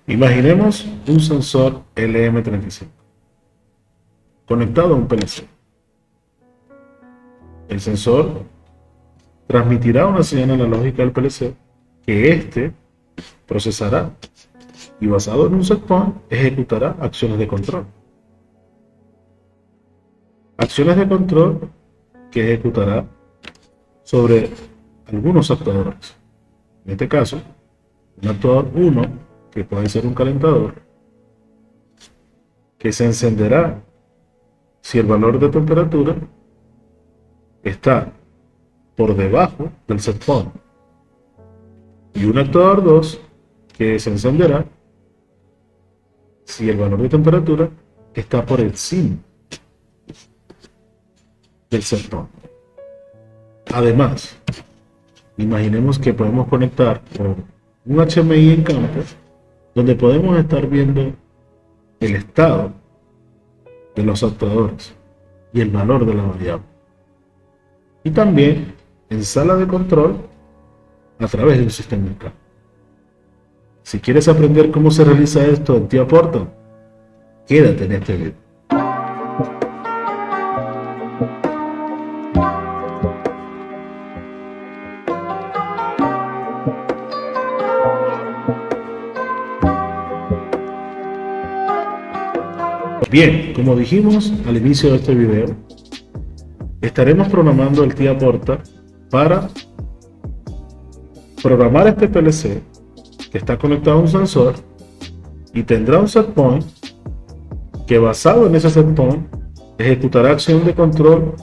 Imaginemos un sensor LM35 conectado a un PLC. El sensor transmitirá una señal analógica al PLC que éste procesará y, basado en un setpoint, ejecutará acciones de control. Acciones de control que ejecutará sobre algunos actuadores. En este caso, un actuador 1, que puede ser un calentador, que se encenderá si el valor de temperatura está por debajo del setpoint, y un actuador 2, que se encenderá si el valor de temperatura está por encima del setpoint. Además, imaginemos que podemos conectar con un HMI en campo, donde podemos estar viendo el estado de los actuadores y el valor de la variable. Y también en sala de control a través de un sistema en campo. Si quieres aprender cómo se realiza esto en TIA Portal, quédate en este video. Bien, como dijimos al inicio de este video, estaremos programando el TIA Portal para programar este PLC que está conectado a un sensor y tendrá un setpoint que, basado en ese setpoint, ejecutará acción de control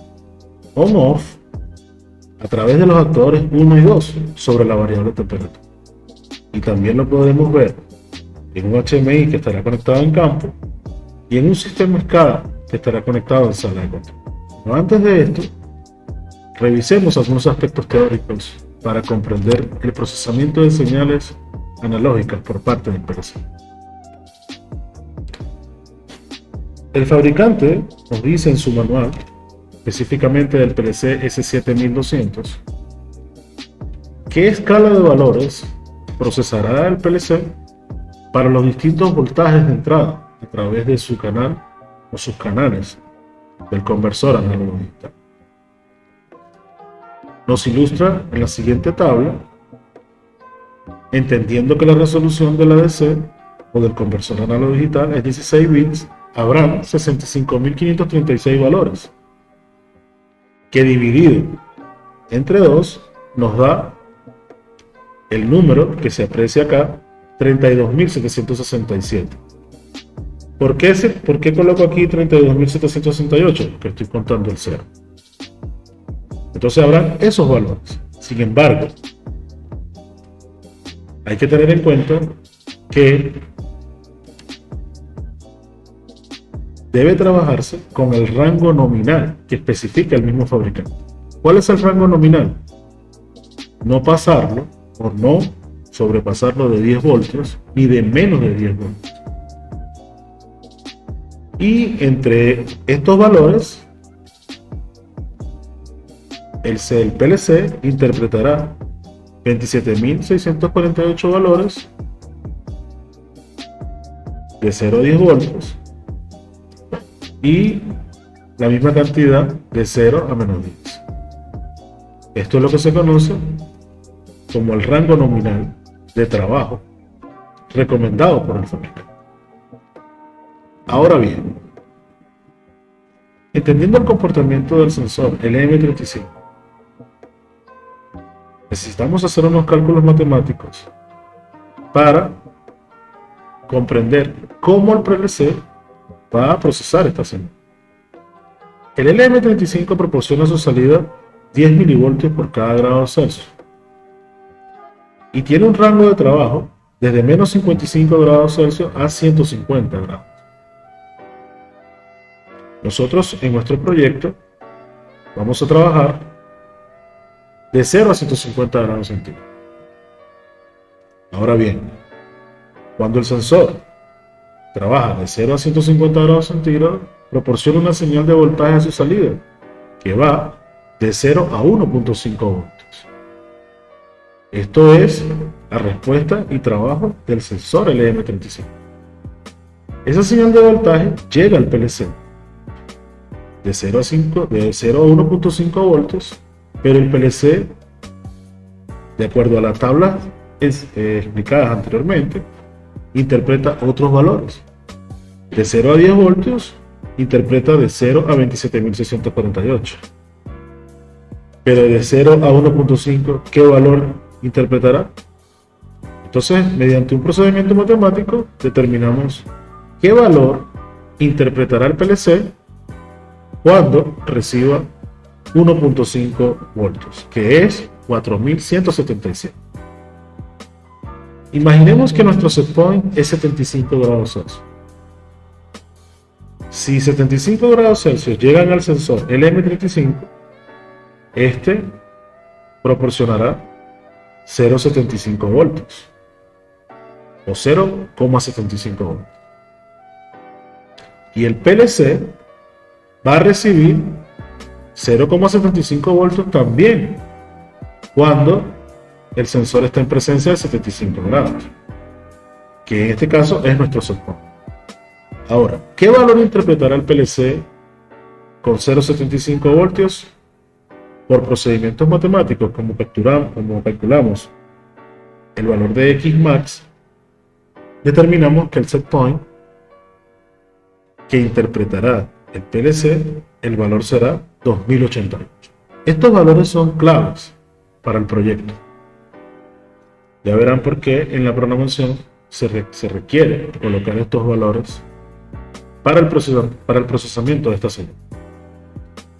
on-off a través de los actuadores 1 y 2 sobre la variable temperatura. Y también lo podemos ver en un HMI que estará conectado en campo y en un sistema SCADA que estará conectado en sala de control. Pero antes de esto, revisemos algunos aspectos teóricos para comprender el procesamiento de señales analógicas por parte del PLC. El fabricante nos dice en su manual, específicamente del PLC S7200, qué escala de valores procesará el PLC para los distintos voltajes de entrada a través de su canal o sus canales del conversor análogo digital. Nos ilustra en la siguiente tabla, entendiendo que la resolución del ADC o del conversor análogo digital es 16 bits, habrán 65.536 valores, que dividido entre 2 nos da el número que se aprecia acá, 32.767. ¿Por qué coloco aquí 32.768? Porque estoy contando el 0. Entonces habrán esos valores. Sin embargo, hay que tener en cuenta que debe trabajarse con el rango nominal que especifica el mismo fabricante. ¿Cuál es el rango nominal? No pasarlo o no sobrepasarlo de 10 voltios ni de menos de 10 voltios. Y entre estos valores, el PLC interpretará 27.648 valores de 0 a 10 voltios y la misma cantidad de 0 a menos 10. Esto es lo que se conoce como el rango nominal de trabajo recomendado por el fabricante. Ahora bien, entendiendo el comportamiento del sensor LM35, necesitamos hacer unos cálculos matemáticos para comprender cómo el PLC va a procesar esta señal. El LM35 proporciona a su salida 10 milivoltios por cada grado Celsius y tiene un rango de trabajo desde menos 55 grados Celsius a 150 grados. Nosotros en nuestro proyecto vamos a trabajar de 0 a 150 grados centígrados. Ahora bien, cuando el sensor trabaja de 0 a 150 grados centígrados, proporciona una señal de voltaje a su salida que va de 0 a 1.5 voltios. Esto es la respuesta y trabajo del sensor LM35. Esa señal de voltaje llega al PLC de 0 a 1.5 voltios, pero el PLC, de acuerdo a las tablas explicadas anteriormente, interpreta otros valores. De 0 a 10 voltios, interpreta de 0 a 27.648. Pero de 0 a 1.5, ¿qué valor interpretará? Entonces, mediante un procedimiento matemático, determinamos qué valor interpretará el PLC cuando reciba 1.5 voltios, que es 4177. Imaginemos que nuestro set point es 75 grados Celsius. Si 75 grados Celsius llegan al sensor LM35, este proporcionará 0.75 voltios o 0,75 voltios. Y el PLC va a recibir 0,75 voltios también cuando el sensor está en presencia de 75 grados, que en este caso es nuestro set point. Ahora, ¿qué valor interpretará el PLC con 0,75 voltios? Por procedimientos matemáticos, como calculamos el valor de X max, determinamos que el set point que interpretará el PLC, el valor será 2088. Estos valores son claves para el proyecto. Ya verán por qué en la programación se requiere colocar estos valores para el procesamiento de esta señal.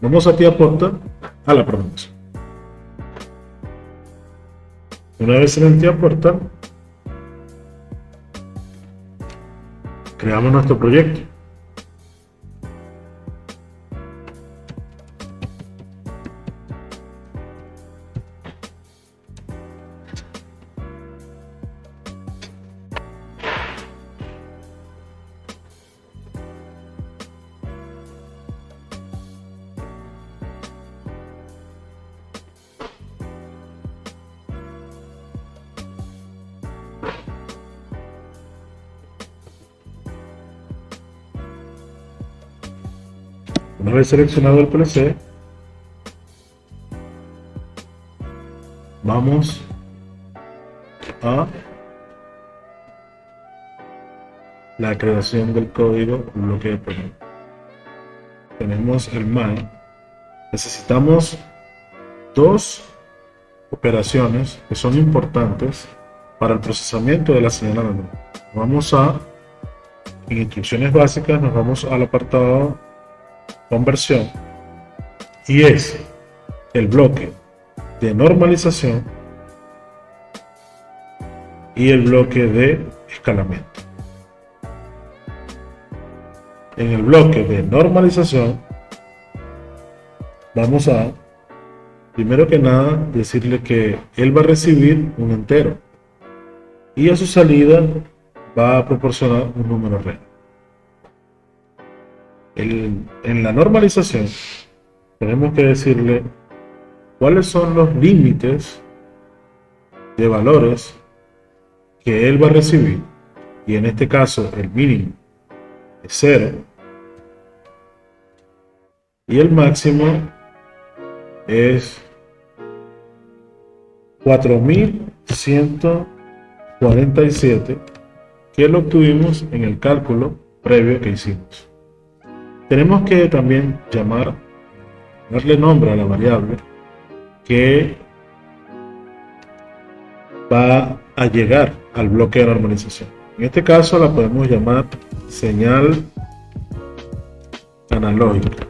Vamos aquí a porta a la programación. Una vez en el TIA Portal, creamos nuestro proyecto. Una vez seleccionado el PLC, vamos a la creación del código bloque de programa. Tenemos el main. Necesitamos dos operaciones que son importantes para el procesamiento de la señal analógica. En instrucciones básicas, nos vamos al apartado conversión, y es el bloque de normalización y el bloque de escalamiento. En el bloque de normalización vamos a, primero que nada, decirle que él va a recibir un entero y a su salida va a proporcionar un número real. En la normalización tenemos que decirle cuáles son los límites de valores que él va a recibir, y en este caso el mínimo es 0 y el máximo es 4147, que lo obtuvimos en el cálculo previo que hicimos. Tenemos que también darle nombre a la variable que va a llegar al bloque de normalización. En este caso la podemos llamar señal analógica.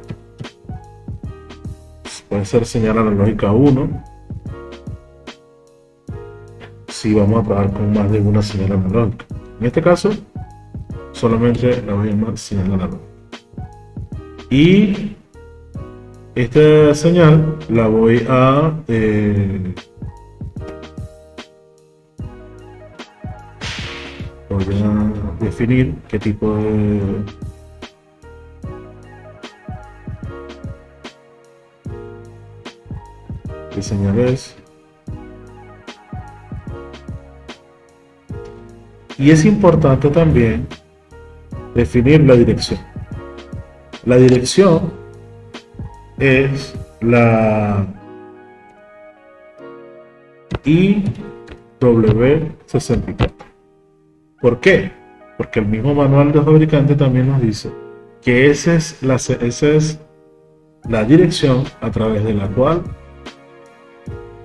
Puede ser señal analógica 1 si vamos a trabajar con más de una señal analógica. En este caso solamente la voy a llamar señal analógica. Y esta señal la voy a definir qué tipo de señal es. Y es importante también definir la dirección. La dirección es la IW64. ¿Por qué? Porque el mismo manual de fabricante también nos dice que esa es la dirección a través de la cual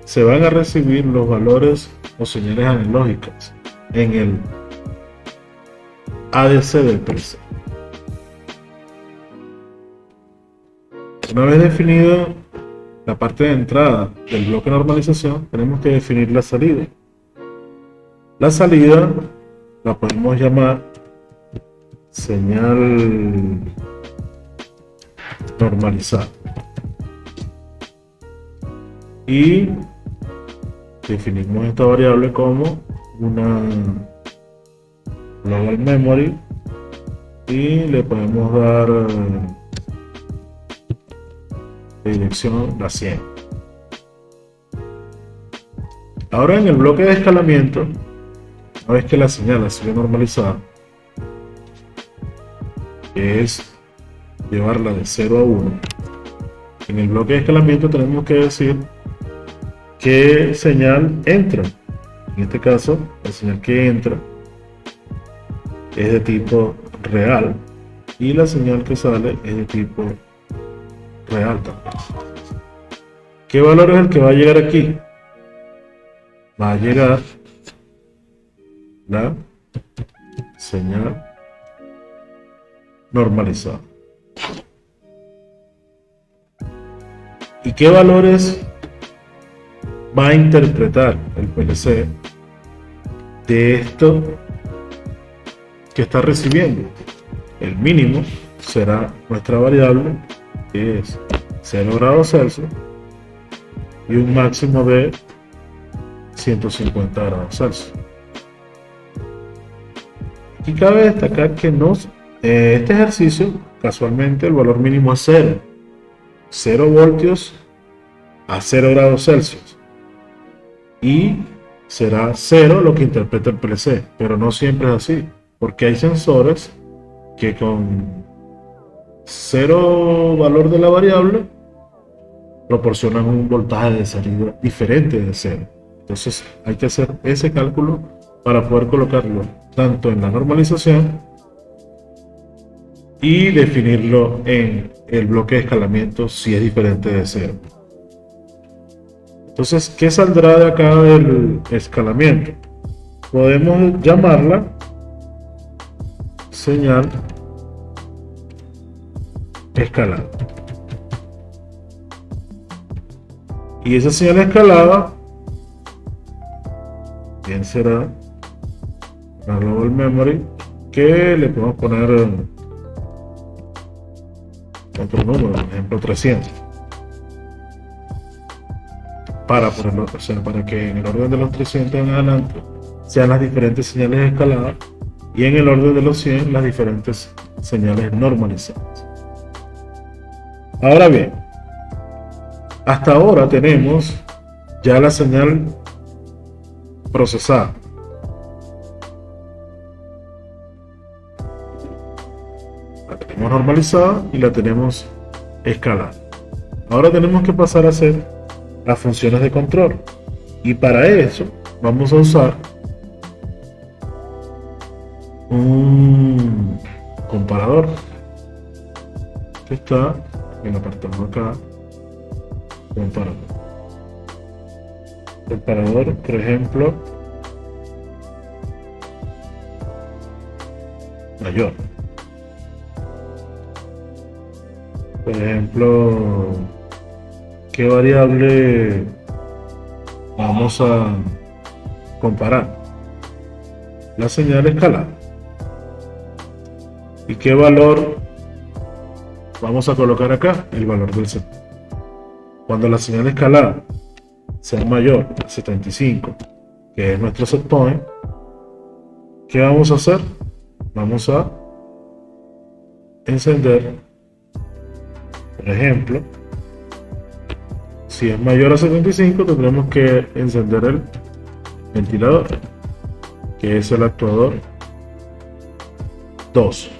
se van a recibir los valores o señales analógicas en el ADC del PC. Una vez definido la parte de entrada del bloque de normalización, tenemos que definir la salida. La salida la podemos llamar señal normalizada y definimos esta variable como una global memory y le podemos dar de dirección la 100. Ahora en el bloque de escalamiento, una vez que la señal ha sido normalizada, que es llevarla de 0 a 1, en el bloque de escalamiento tenemos que decir qué señal entra. En este caso, la señal que entra es de tipo real y la señal que sale es de tipo real también. ¿Qué valor es el que va a llegar aquí? Va a llegar la señal normalizada. ¿Y qué valores va a interpretar el PLC de esto que está recibiendo? El mínimo será nuestra variable, que es 0 grados Celsius, y un máximo de 150 grados Celsius. Aquí cabe destacar que este ejercicio, casualmente, el valor mínimo es 0 voltios a 0 grados Celsius, y será 0 lo que interpreta el PLC, pero no siempre es así, porque hay sensores que con 0 valor de la variable proporcionan un voltaje de salida diferente de 0. Entonces hay que hacer ese cálculo para poder colocarlo tanto en la normalización y definirlo en el bloque de escalamiento si es diferente de 0. Entonces, ¿qué saldrá de acá del escalamiento? Podemos llamarla señal escalada. Y esa señal escalada bien será una global memory que le podemos poner otro número, por ejemplo 300, para ponerlo, o sea, para que en el orden de los 300 en adelante sean las diferentes señales escaladas y en el orden de los 100 las diferentes señales normalizadas. Ahora bien, hasta ahora tenemos ya la señal procesada. La tenemos normalizada y la tenemos escalada. Ahora tenemos que pasar a hacer las funciones de control. Y para eso vamos a usar un comparador que está en el apartado acá. Comparador, por ejemplo, mayor. Por ejemplo, ¿qué variable vamos a comparar? La señal escalada. ¿Y qué valor vamos a colocar acá? El valor del set. Cuando la señal escalada sea mayor a 75, que es nuestro set point, ¿qué vamos a hacer? Vamos a encender, por ejemplo, si es mayor a 75, tendremos que encender el ventilador. que es el actuador 2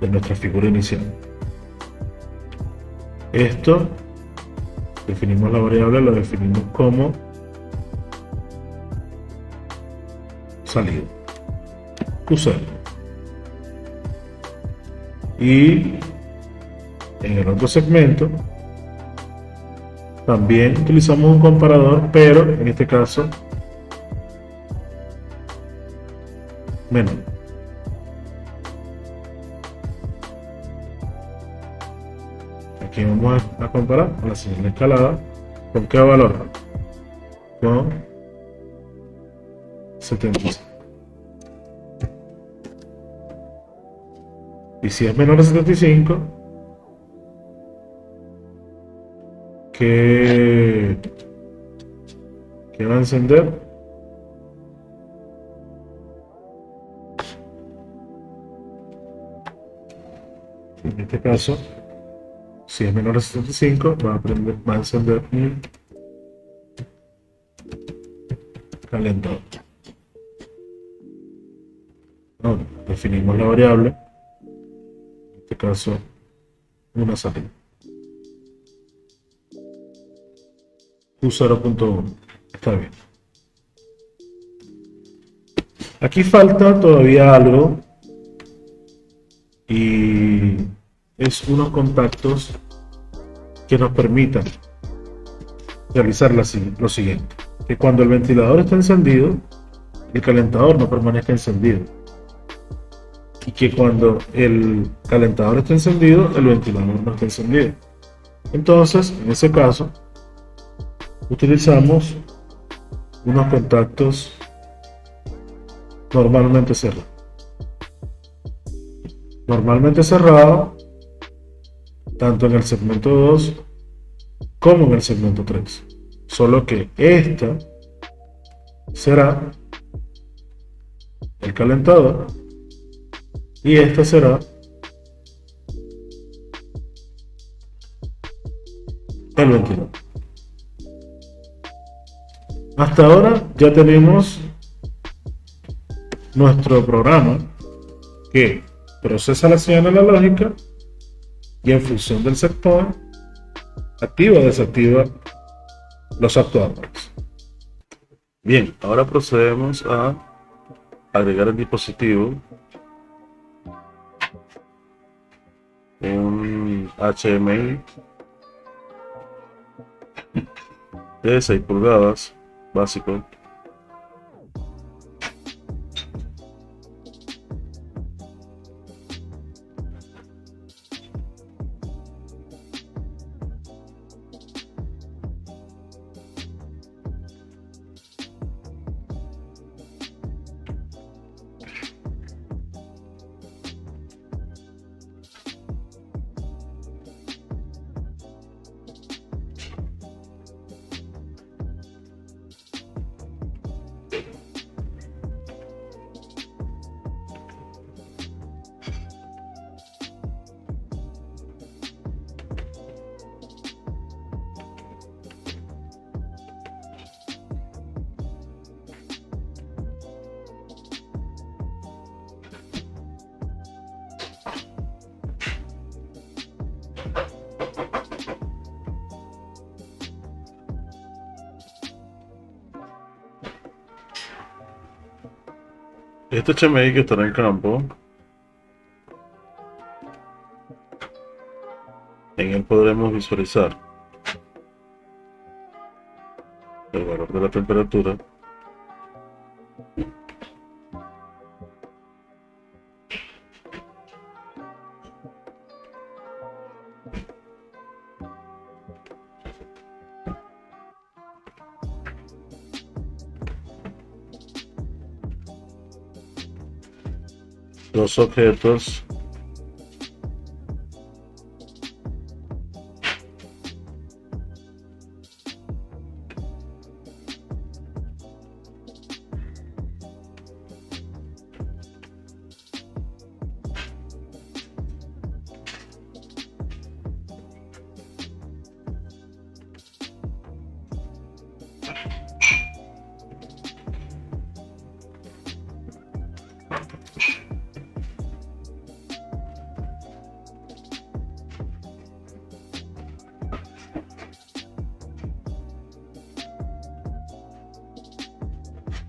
de nuestra figura inicial. Esto definimos la variable, lo definimos como salida Q0. Y en el otro segmento también utilizamos un comparador, pero en este caso menor. Aquí vamos a comparar la señal escalada. ¿Con qué valor? Con 75. Y si es menor a 75, ¿qué va a encender? En este caso, si es menor a 75, va a encender un calentador. Ahora, definimos la variable, en este caso, una salida. Q0.1. Está bien. Aquí falta todavía algo, y es unos contactos que nos permitan realizar lo siguiente: que cuando el ventilador está encendido, el calentador no permanezca encendido, y que cuando el calentador está encendido, el ventilador no está encendido. Entonces, en ese caso, utilizamos unos contactos normalmente cerrados. Normalmente cerrado tanto en el segmento 2 como en el segmento 3, solo que esta será el calentador y esta será el ventilador. Hasta ahora ya tenemos nuestro programa que procesa la señal analógica y en función del set point activa o desactiva los actuadores. Bien, ahora procedemos a agregar el dispositivo un HMI de 6 pulgadas básico. Este HMI que estará en campo, en él podremos visualizar el valor de la temperatura, los objetos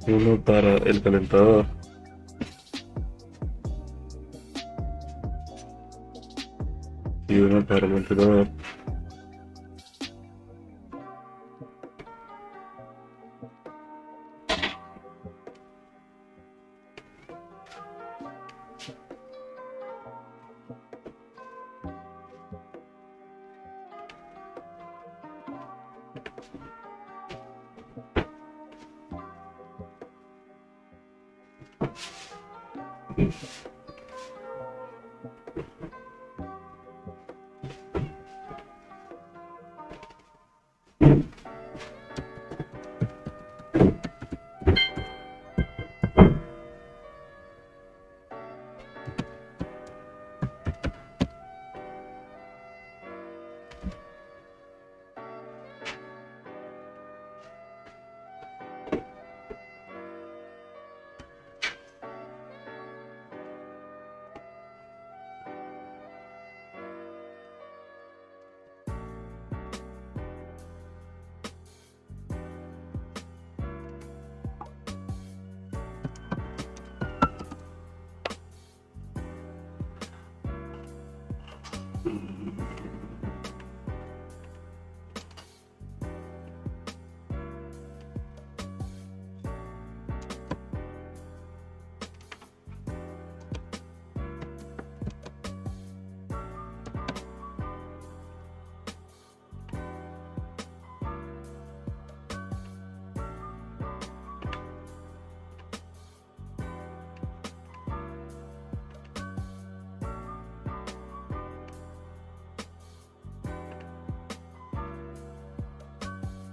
uno para el calentador y uno para el ventilador.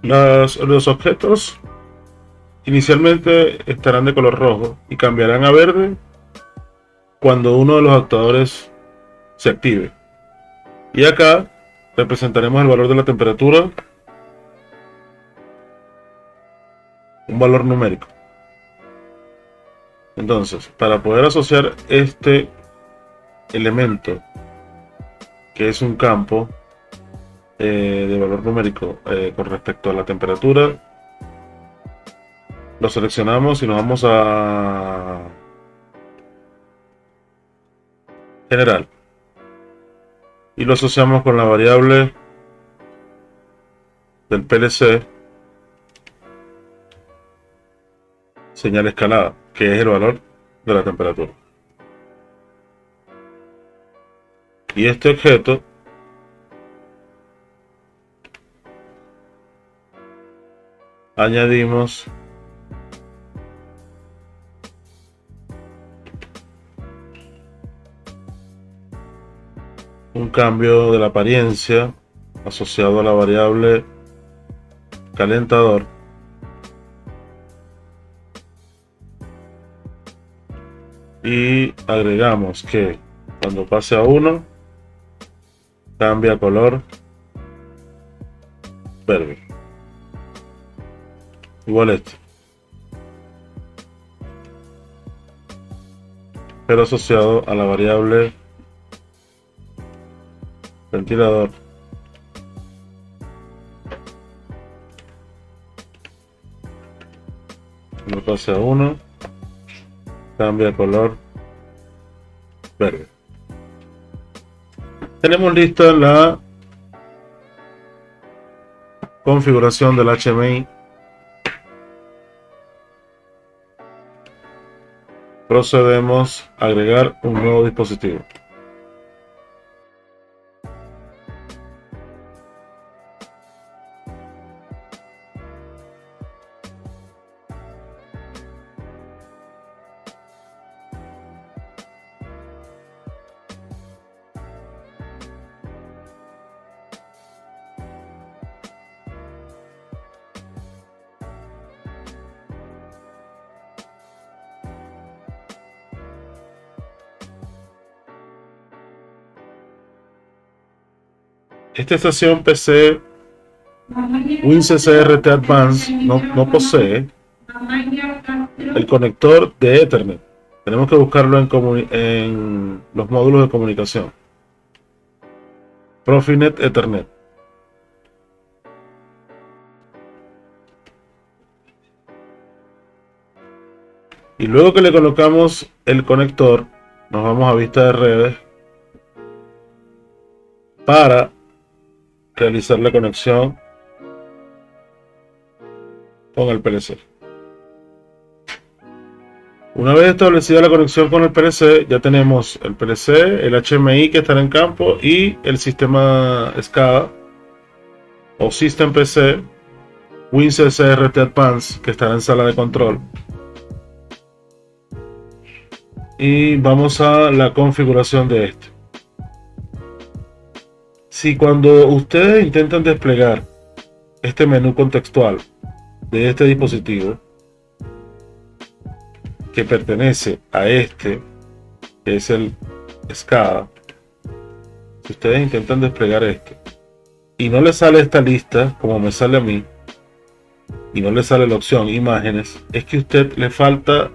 Los objetos inicialmente estarán de color rojo y cambiarán a verde cuando uno de los actuadores se active. Y acá representaremos el valor de la temperatura, un valor numérico. Entonces, para poder asociar este elemento, que es un campo de valor numérico con respecto a la temperatura, lo seleccionamos y nos vamos a general y lo asociamos con la variable del PLC señal escalada, que es el valor de la temperatura. Y este objeto añadimos un cambio de la apariencia asociado a la variable calentador, y agregamos que cuando pase a 1 cambia a color verde, igual este, pero asociado a la variable ventilador. Cuando pase a 1 cambia a color verde. Tenemos lista la configuración del HMI. Procedemos a agregar un nuevo dispositivo. Esta estación PC WinCCRT Advanced no posee el conector de Ethernet. Tenemos que buscarlo en los módulos de comunicación. Profinet Ethernet. Y luego que le colocamos el conector, nos vamos a vista de redes para realizar la conexión con el PLC. Una vez establecida la conexión con el PLC, ya tenemos el PLC, el HMI que estará en campo y el sistema SCADA o System PC WinCCRT Advanced que estará en sala de control. Y vamos a la configuración de este. Si cuando ustedes intentan desplegar este menú contextual de este dispositivo que pertenece a este, que es el SCADA, si ustedes intentan desplegar este y no les sale esta lista como me sale a mí y no le sale la opción imágenes, es que a usted le falta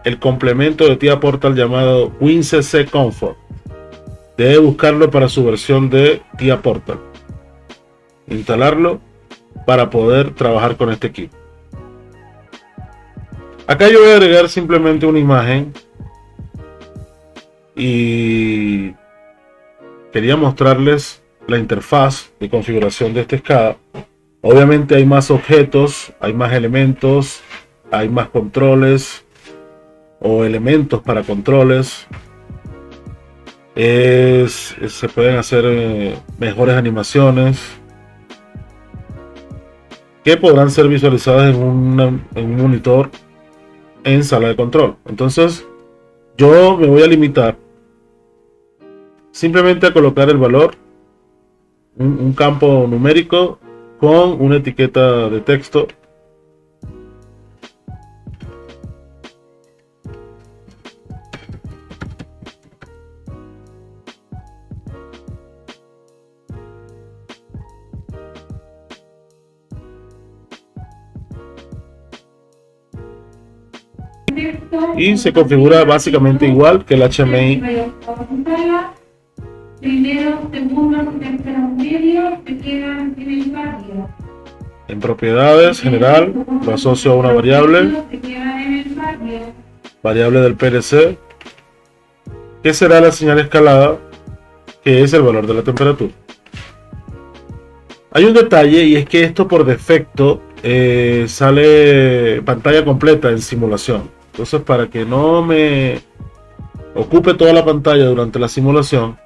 el complemento de TIA Portal llamado WinCC Comfort. Debe buscarlo para su versión de TIA Portal, instalarlo para poder trabajar con este equipo. Acá yo voy a agregar simplemente una imagen y quería mostrarles la interfaz de configuración de este SCADA. Obviamente hay más objetos, hay más elementos, hay más controles o elementos para controles. Se pueden hacer mejores animaciones que podrán ser visualizadas en un monitor en sala de control. Entonces yo me voy a limitar simplemente a colocar el valor, un campo numérico con una etiqueta de texto. Y se configura básicamente igual que el HMI. En propiedades general lo asocio a una variable del PLC, que será la señal escalada, que es el valor de la temperatura. Hay un detalle, y es que esto por defecto sale pantalla completa en simulación. Entonces, para que no me ocupe toda la pantalla durante la simulación,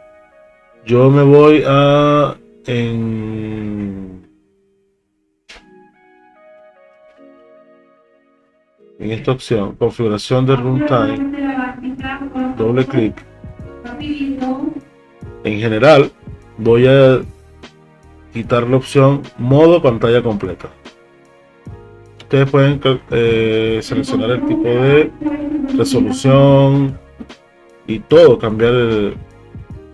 yo me voy a en esta opción, configuración de runtime, doble clic. En general voy a quitar la opción modo pantalla completa. Ustedes pueden seleccionar el tipo de resolución y todo, cambiar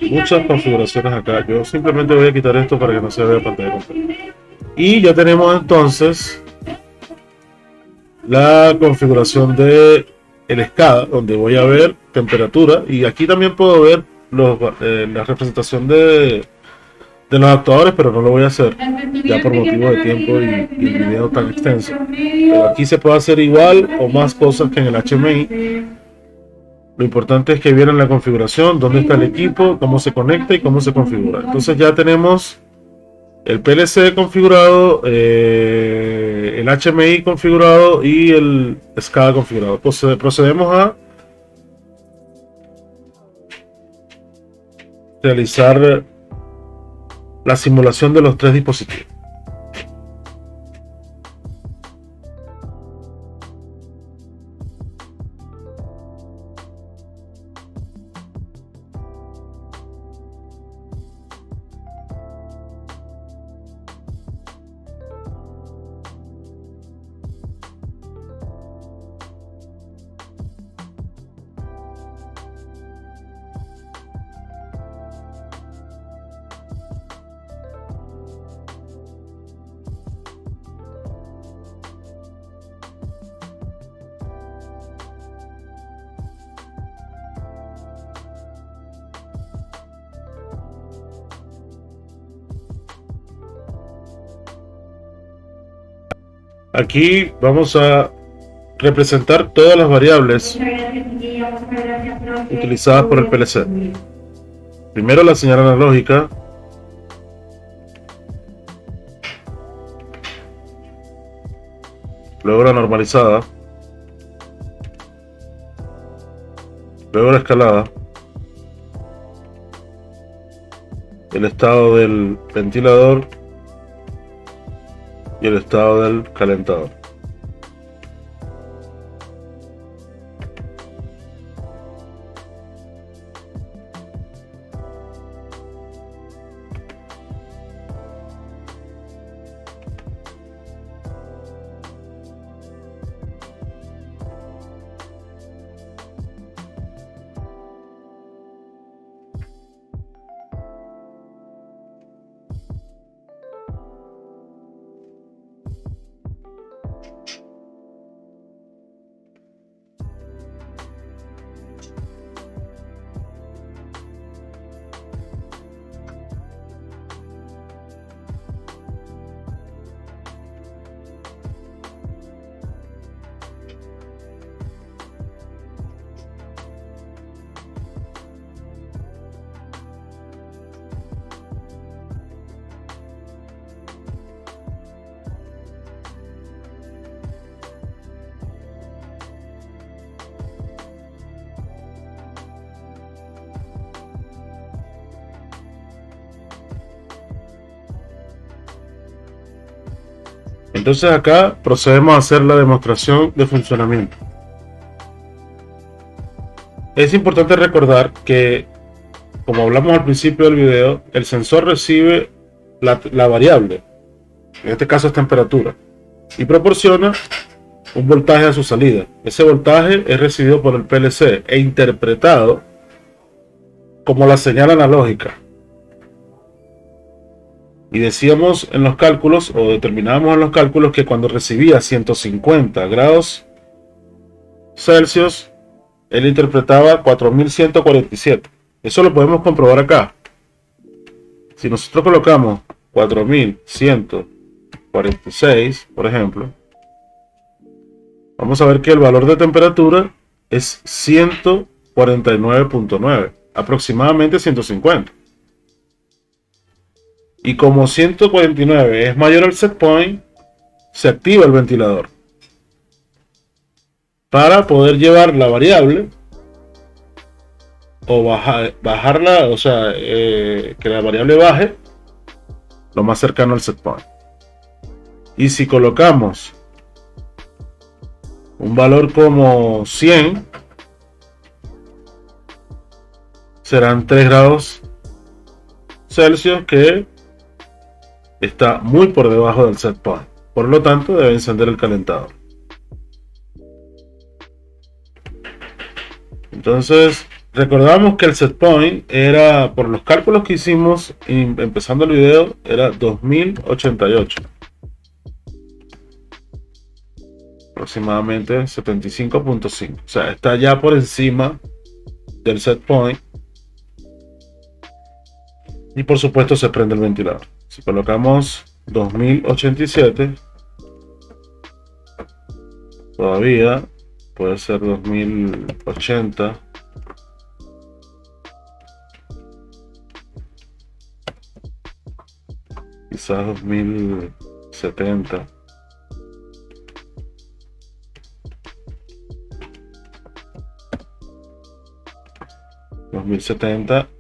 muchas configuraciones acá. Yo simplemente voy a quitar esto para que no se vea pantalla completa. Y ya tenemos entonces la configuración de el SCADA, donde voy a ver temperatura, y aquí también puedo ver la representación de los actuadores, pero no lo voy a hacer ya por motivo de tiempo y el video tan extenso. Pero aquí se puede hacer igual o más cosas que en el HMI. Lo importante es que vieran la configuración, dónde está el equipo, cómo se conecta y cómo se configura. Entonces ya tenemos el PLC configurado, el HMI configurado y el SCADA configurado. Procedemos a realizar la simulación de los tres dispositivos. Aquí vamos a representar todas las variables utilizadas por el PLC. Primero la señal analógica, luego la normalizada, luego la escalada, el estado del ventilador y el estado del calentador. Entonces acá procedemos a hacer la demostración de funcionamiento. Es importante recordar que, como hablamos al principio del video, el sensor recibe la variable, en este caso es temperatura, y proporciona un voltaje a su salida. Ese voltaje es recibido por el PLC e interpretado como la señal analógica. Y decíamos en los cálculos, o determinábamos en los cálculos, que cuando recibía 150 grados Celsius, él interpretaba 4147. Eso lo podemos comprobar acá. Si nosotros colocamos 4146, por ejemplo, vamos a ver que el valor de temperatura es 149.9, aproximadamente 150. Y como 149 es mayor al set point, se activa el ventilador para poder llevar la variable o bajarla, o sea, que la variable baje lo más cercano al set point. Y si colocamos un valor como 100, serán 3 grados Celsius, que está muy por debajo del set point. Por lo tanto, debe encender el calentador. Entonces, recordamos que el set point era, por los cálculos que hicimos empezando el video, era 2088. Aproximadamente 75.5. O sea, está ya por encima del set point. Y por supuesto se prende el ventilador. Si colocamos 2087, todavía puede ser 2080. Quizás 2070.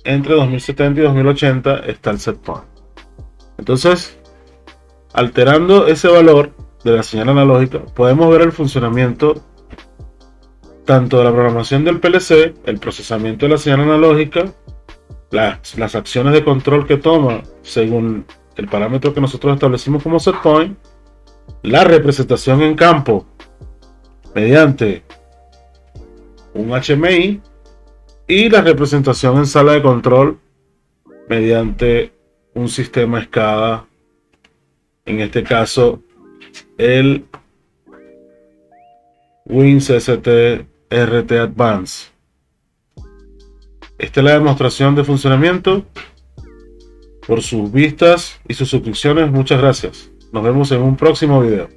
Entre 2070 y 2080 está el set point. Entonces, alterando ese valor de la señal analógica, podemos ver el funcionamiento tanto de la programación del PLC, el procesamiento de la señal analógica, las acciones de control que toma según el parámetro que nosotros establecimos como set point, la representación en campo mediante un HMI y la representación en sala de control mediante un sistema SCADA, en este caso el WinCST RT Advance. Esta es la demostración de funcionamiento. Por sus vistas y sus suscripciones, muchas gracias. Nos vemos en un próximo video.